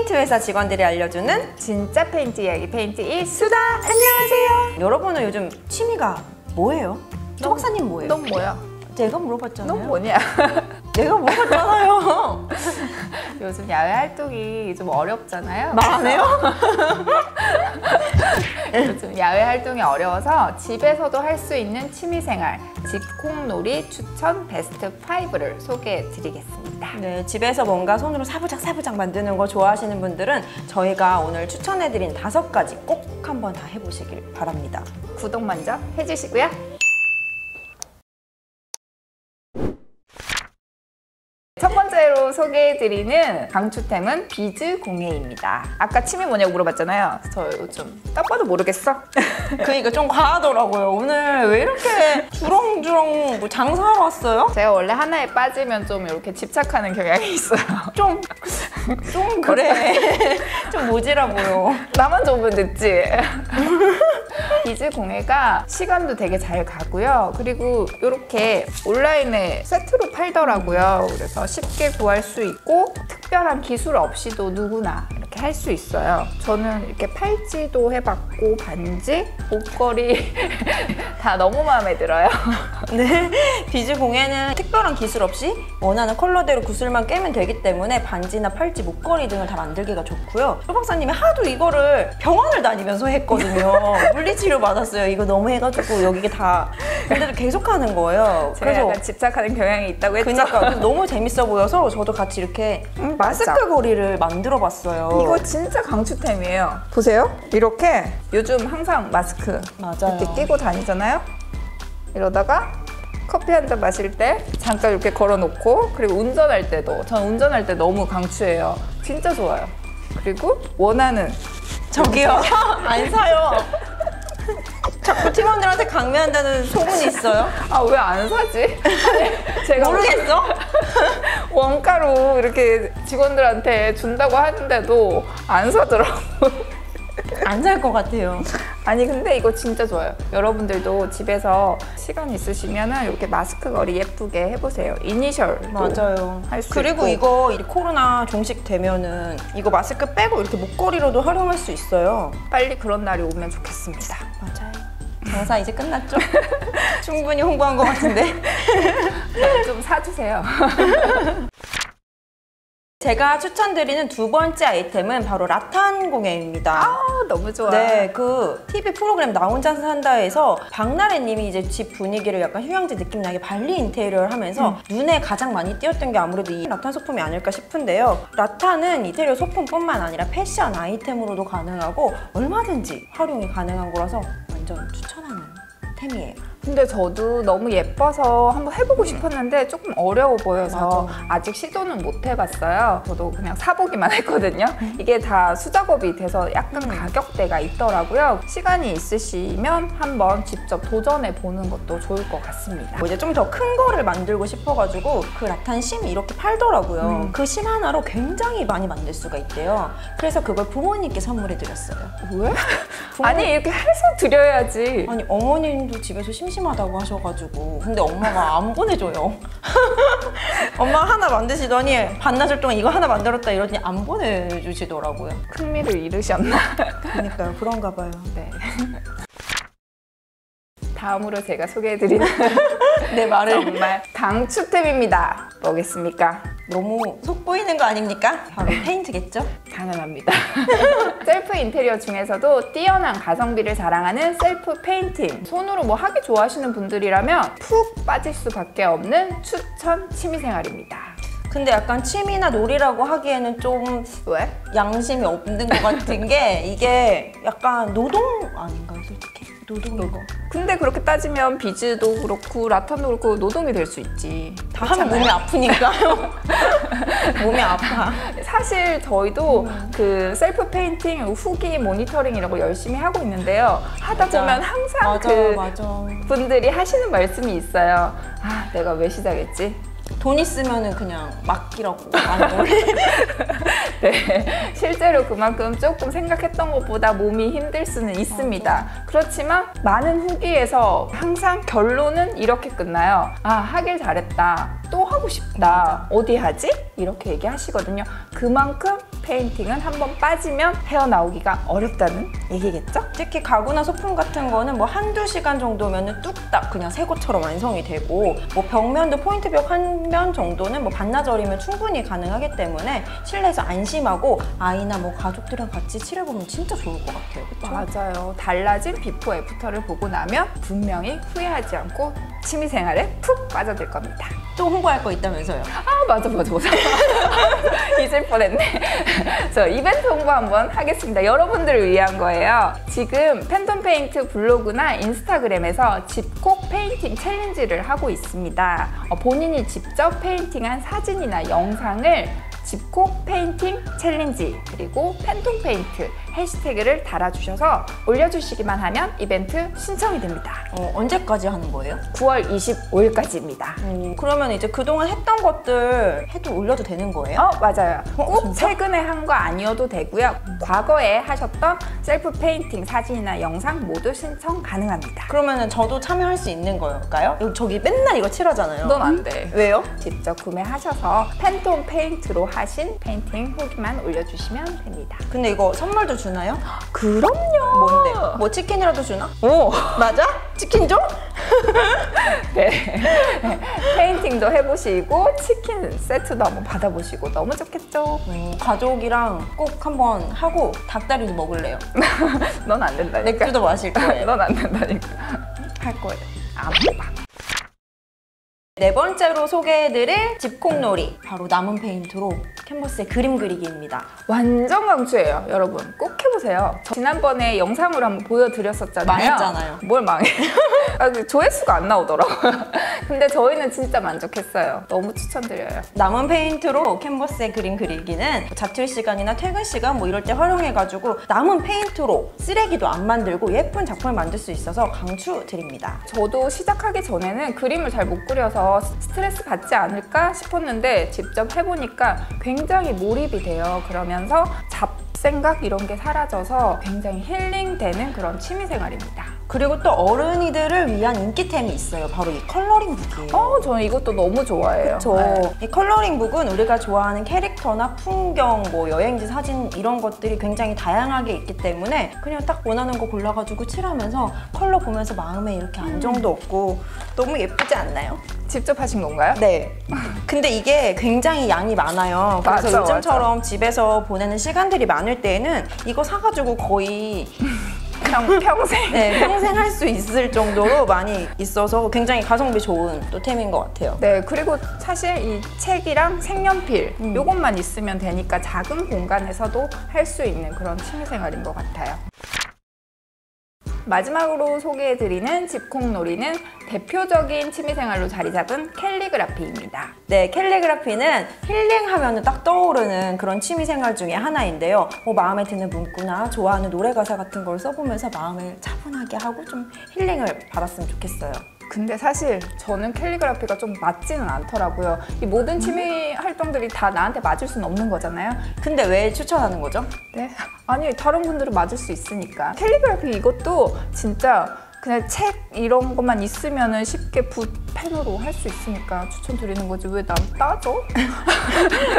페인트 회사 직원들이 알려주는 진짜 페인트 이야기 페인트 일수다. 안녕하세요. 여러분은 요즘 취미가 뭐예요? 조 박사님 뭐예요? 넌 뭐야? 제가 물어봤잖아요. 넌 뭐냐? 내가 물어봤잖아요. 요즘 야외 활동이 좀 어렵잖아요. 말 안 해요? 요즘 야외 활동이 어려워서 집에서도 할 수 있는 취미생활 집콩놀이 추천 베스트 5를 소개해 드리겠습니다. 네, 집에서 뭔가 손으로 사부작 만드는 거 좋아하시는 분들은 저희가 오늘 추천해드린 5가지 꼭 한번 다 해보시길 바랍니다. 구독 먼저 해주시고요. 첫 번째로 소개해드리는 강추템은 비즈 공예입니다. 아까 취미 뭐냐고 물어봤잖아요. 저 요즘 딱 봐도 모르겠어. 그러니까 좀 과하더라고요. 오늘 왜 이렇게 주렁주렁 뭐 장사하러 왔어요? 제가 원래 하나에 빠지면 좀 이렇게 집착하는 경향이 있어요. 좀 그래. 좀 모지라 보여. 나만 좁으면 됐지. 비즈 공예가 시간도 되게 잘 가고요. 그리고 이렇게 온라인에 세트로 팔더라고요. 그래서 쉽게 구할 수 있고 특별한 기술 없이도 누구나 이렇게 할 수 있어요. 저는 이렇게 팔찌도 해봤고 반지, 목걸이 다 너무 마음에 들어요. 네, 비즈 공예는 특별한 기술 없이 원하는 컬러대로 구슬만 깨면 되기 때문에 반지나 팔찌, 목걸이 등을 다 만들기가 좋고요. 조 박사님이 하도 이거를 병원을 다니면서 했거든요. 물리치료 받았어요. 이거 너무 해가지고 여기 다. 근데도 계속 하는 거예요. 제가 그래서 약간 집착하는 경향이 있다고 했죠? 그러니까 너무 재밌어 보여서 저도 같이 이렇게 마스크 거리를 만들어 봤어요. 이거 진짜 강추템이에요. 보세요. 이렇게 요즘 항상 마스크 맞아요. 이렇게 끼고 다니잖아요. 이러다가 커피 한 잔 마실 때 잠깐 이렇게 걸어놓고, 그리고 운전할 때도, 전 운전할 때 너무 강추해요. 진짜 좋아요. 그리고 원하는 저기요. 안 사요. 자꾸 팀원들한테 강매한다는 소문이 있어요? 아, 왜 안 사지? 아니, 제가 모르겠어? 원가로 이렇게 직원들한테 준다고 하는데도 안 사더라고. 안 살 것 같아요. 아니 근데 이거 진짜 좋아요. 여러분들도 집에서 시간 있으시면 이렇게 마스크 거리 예쁘게 해보세요. 이니셜도 맞아요. 할 수 그리고 있고. 이거 코로나 종식되면은 이거 마스크 빼고 이렇게 목걸이로도 활용할 수 있어요. 빨리 그런 날이 오면 좋겠습니다. 맞아요. 장사 이제 끝났죠? 충분히 홍보한 것 같은데. 네, 좀 사주세요. 제가 추천드리는 두 번째 아이템은 바로 라탄 공예입니다. 아, 너무 좋아. 네, 그 TV 프로그램 나 혼자 산다에서 박나래 님이 이제 집 분위기를 약간 휴양지 느낌 나게 발리 인테리어를 하면서 눈에 가장 많이 띄었던 게 아무래도 이 라탄 소품이 아닐까 싶은데요. 라탄은 인테리어 소품뿐만 아니라 패션 아이템으로도 가능하고 얼마든지 활용이 가능한 거라서 완전 추천하는 템이에요. 근데 저도 너무 예뻐서 한번 해보고 싶었는데 조금 어려워 보여서 아직 시도는 못 해봤어요. 저도 그냥 사보기만 했거든요. 이게 다 수작업이 돼서 약간 가격대가 있더라고요. 시간이 있으시면 한번 직접 도전해 보는 것도 좋을 것 같습니다. 이제 좀 더 큰 거를 만들고 싶어가지고 그 라탄 심 이렇게 팔더라고요. 그 심 하나로 굉장히 많이 만들 수가 있대요. 그래서 그걸 부모님께 선물해 드렸어요. 왜? 아니 이렇게 해서 드려야지. 아니 어머님도 집에서 심심하다고 하셔가지고 근데 엄마가 안 보내줘요. 엄마 하나 만드시더니 반나절 동안 이거 하나 만들었다 이러더니 안 보내주시더라고요. 흥미를 잃으셨나? 그러니까요. 그런가 봐요. 네. 다음으로 제가 소개해드리는 내 말을 정말 강추템입니다. 뭐겠습니까? 너무 속보이는 거 아닙니까? 바로 페인트겠죠? 당연합니다. 셀프 인테리어 중에서도 뛰어난 가성비를 자랑하는 셀프 페인팅. 손으로 뭐 하기 좋아하시는 분들이라면 푹 빠질 수밖에 없는 추천 취미생활입니다. 근데 약간 취미나 놀이라고 하기에는 좀 왜? 양심이 없는 것 같은 게 이게 약간 노동 아닌가요, 솔직히? 노동인 거. 근데 그렇게 따지면 비즈도 그렇고 라탄도 그렇고 노동이 될 수 있지. 다 하면 몸이 아프니까요. 몸이 아파. 사실 저희도 그 셀프 페인팅 후기 모니터링이라고 열심히 하고 있는데요. 하다 보면 항상 분들이 하시는 말씀이 있어요. 아, 내가 왜 시작했지? 돈 있으면은 그냥 맡기라고 안 원래. 네, 실제로 그만큼 조금 생각했던 것보다 몸이 힘들 수는 있습니다. 그렇지만 많은 후기에서 항상 결론은 이렇게 끝나요. 아, 하길 잘했다. 또 하고 싶다. 어디 하지? 이렇게 얘기하시거든요. 그만큼 페인팅은 한번 빠지면 헤어나오기가 어렵다는 얘기겠죠? 특히 가구나 소품 같은 거는 뭐 한두 시간 정도면 뚝딱 그냥 새 것처럼 완성이 되고 뭐 벽면도 포인트벽 한 면 정도는 뭐 반나절이면 충분히 가능하기 때문에 실내에서 안심하고 아이나 뭐 가족들이랑 같이 칠해보면 진짜 좋을 것 같아요. 그쵸? 맞아요. 달라진 비포 애프터를 보고 나면 분명히 후회하지 않고 취미생활에 푹 빠져들 겁니다. 또 홍보할 거 있다면서요? 아 맞아. 잊을 뻔했네. 저 이벤트 홍보 한번 하겠습니다. 여러분들을 위한 거예요. 지금 팬톤 페인트 블로그나 인스타그램에서 집콕 페인팅 챌린지를 하고 있습니다. 본인이 직접 페인팅한 사진이나 영상을 집콕 페인팅 챌린지 그리고 팬톤 페인트 해시태그를 달아주셔서 올려주시기만 하면 이벤트 신청이 됩니다. 언제까지 하는 거예요? 9월 25일까지입니다. 그러면 이제 그동안 했던 것들 해도 올려도 되는 거예요? 맞아요. 꼭 진짜? 최근에 한 거 아니어도 되고요. 과거에 하셨던 셀프 페인팅 사진이나 영상 모두 신청 가능합니다. 그러면은 저도 참여할 수 있는 걸까요? 저기 맨날 이거 칠하잖아요. 넌 안 돼. 왜요? 직접 구매하셔서 팬톤 페인트로 하신 페인팅 후기만 올려주시면 됩니다. 근데 이거 선물도 주나요? 그럼요. 뭔데? 뭐 치킨이라도 주나? 오, 맞아? 치킨 줘? 네. 페인팅도 해보시고 치킨 세트도 한번 받아보시고 너무 좋겠죠? 가족이랑 꼭 한번 하고 닭다리도 먹을래요. 넌 안 된다니까. 맥주도 마실 거예요. 넌 안 된다니까. 할 거예요. 안 먹어. 네 번째로 소개해드릴 집콕놀이, 바로 남은 페인트로 캔버스에 그림 그리기입니다. 완전 강추예요. 여러분 꼭 해보세요. 지난번에 영상으로 한번 보여드렸었잖아요. 망했잖아요. 뭘 망해? 조회수가 안 나오더라고요. 근데 저희는 진짜 만족했어요. 너무 추천드려요. 남은 페인트로 캔버스에 그림 그리기는 자투리 시간이나 퇴근 시간 뭐 이럴 때 활용해가지고 남은 페인트로 쓰레기도 안 만들고 예쁜 작품을 만들 수 있어서 강추드립니다. 저도 시작하기 전에는 그림을 잘 못 그려서 스트레스 받지 않을까 싶었는데 직접 해보니까 굉장히 몰입이 돼요. 그러면서 잡생각 이런 게 사라져서 굉장히 힐링되는 그런 취미생활입니다. 그리고 또 어른이들을 위한 인기템이 있어요. 바로 이 컬러링 북이에요. 저는 이것도 너무 좋아해요. 이 컬러링 북은 우리가 좋아하는 캐릭터나 풍경, 뭐 여행지 사진 이런 것들이 굉장히 다양하게 있기 때문에 그냥 딱 원하는 거 골라가지고 칠하면서 컬러 보면서 마음에 이렇게 안정도 얻고 너무 예쁘지 않나요? 직접 하신 건가요? 네. 근데 이게 굉장히 양이 많아요. 그래서 맞아, 요즘처럼 집에서 보내는 시간들이 많을 때에는 이거 사가지고 거의 평생. 네, 평생 할 수 있을 정도로 많이 있어서 굉장히 가성비 좋은 또 템인 것 같아요. 네, 그리고 사실 이 책이랑 색연필 요것만 있으면 되니까 작은 공간에서도 할 수 있는 그런 취미생활인 것 같아요. 마지막으로 소개해드리는 집콕놀이는 대표적인 취미생활로 자리 잡은 캘리그라피입니다. 네, 캘리그라피는 힐링하면 딱 떠오르는 그런 취미생활 중에 하나인데요. 마음에 드는 문구나 좋아하는 노래 가사 같은 걸 써보면서 마음을 차분하게 하고 좀 힐링을 받았으면 좋겠어요. 근데 사실 저는 캘리그라피가 좀 맞지는 않더라고요. 이 모든 취미 활동들이 다 나한테 맞을 수는 없는 거잖아요. 근데 왜 추천하는 거죠? 네? 아니 다른 분들은 맞을 수 있으니까. 캘리그라피 이것도 진짜 그냥 책 이런 것만 있으면 쉽게 붓펜으로 할 수 있으니까 추천드리는 거지. 왜 난 따져?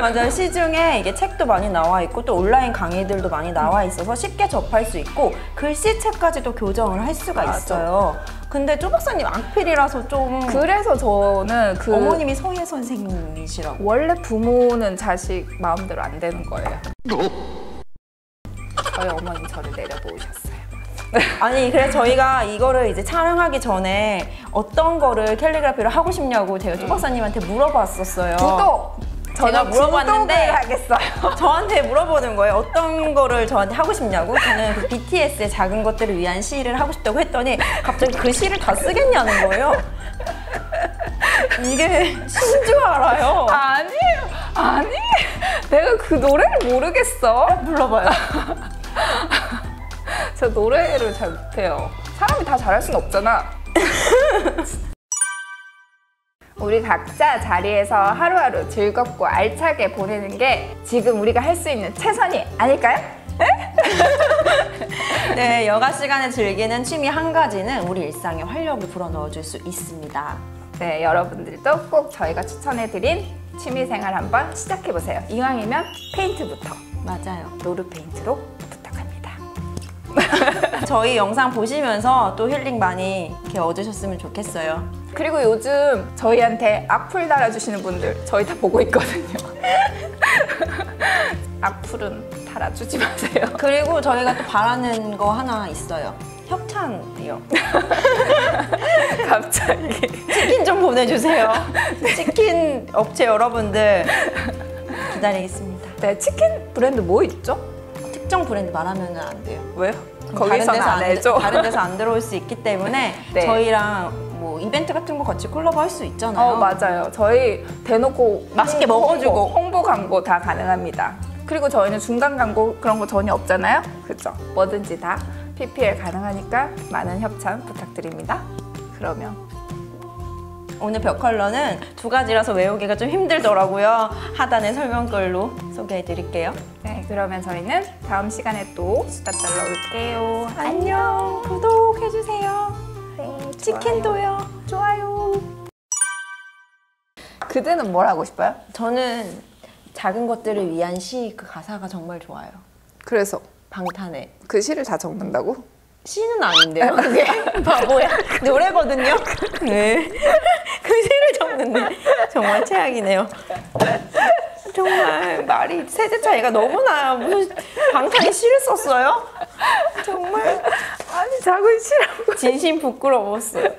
맞아요. 시중에 이게 책도 많이 나와 있고 또 온라인 강의들도 많이 나와 있어서 쉽게 접할 수 있고 글씨체까지도 교정을 할 수가 있어요. 근데 쪼 박사님 악필이라서 좀 그래서 저는 어머님이 서예 선생님이시라고. 원래 부모는 자식 마음대로 안 되는 거예요. 저희 어머니 저를 내려놓으셨어요. 아니 그래서 저희가 이거를 이제 촬영하기 전에 어떤 거를 캘리그라피를 하고 싶냐고 제가 쪼 박사님한테 물어봤었어요. 구독! 제가 물어봤는데 하겠어요. 저한테 물어보는 거예요. 어떤 거를 저한테 하고 싶냐고. 저는 그 BTS의 작은 것들을 위한 시를 하고 싶다고 했더니 갑자기 그 시를 다 쓰겠냐는 거예요. 이게 시인 줄 알아요. 아니 내가 그 노래를 모르겠어. 불러봐요. 저 노래를 잘 못해요. 사람이 다 잘할 순 없잖아. 우리 각자 자리에서 하루하루 즐겁고 알차게 보내는 게 지금 우리가 할 수 있는 최선이 아닐까요? 네, 여가 시간에 즐기는 취미 한 가지는 우리 일상에 활력을 불어넣어줄 수 있습니다. 네, 여러분들도 꼭 저희가 추천해드린 취미생활 한번 시작해보세요. 이왕이면 페인트부터. 맞아요. 노루 페인트로 부탁합니다. 저희 영상 보시면서 또 힐링 많이 이렇게 얻으셨으면 좋겠어요. 그리고 요즘 저희한테 악플 달아주시는 분들 저희 다 보고 있거든요. 악플은 달아주지 마세요. 그리고 저희가 또 바라는 거 하나 있어요. 협찬이요. 갑자기. 치킨 좀 보내주세요. 치킨 업체 여러분들 기다리겠습니다. 네, 치킨 브랜드 뭐 있죠? 특정 브랜드 말하면 안 돼요. 왜요? 거기서는 안 해줘. 다른 데서 안 들어올 수 있기 때문에 네. 저희랑 뭐 이벤트 같은 거 같이 콜라보 할 수 있잖아요. 맞아요. 저희 대놓고 맛있게 먹어주고. 홍보 광고 다 가능합니다. 그리고 저희는 중간 광고 그런 거 전혀 없잖아요. 그죠? 뭐든지 다 PPL 가능하니까 많은 협찬 부탁드립니다. 그러면 오늘 벽 컬러는 두 가지라서 외우기가 좀 힘들더라고요. 하단에 설명글로 소개해드릴게요. 네, 그러면 저희는 다음 시간에 또 수다 떨러 올게요. 안녕. 구독해주세요. 네, 치킨도요. 좋아요. 그대는 뭘 하고 싶어요? 저는 작은 것들을 위한 시 그 가사가 정말 좋아요. 그래서 방탄의. 그 시를 다 적는다고? 시는 아닌데요. 그게 바보야. 노래거든요. 네. 그 시를 적는데 정말 최악이네요. 정말 말이 세대 차이가 너무 나요. 무슨 방탄이 시를 썼어요? 정말 아니 작은 시라고. 진심 부끄러웠어요.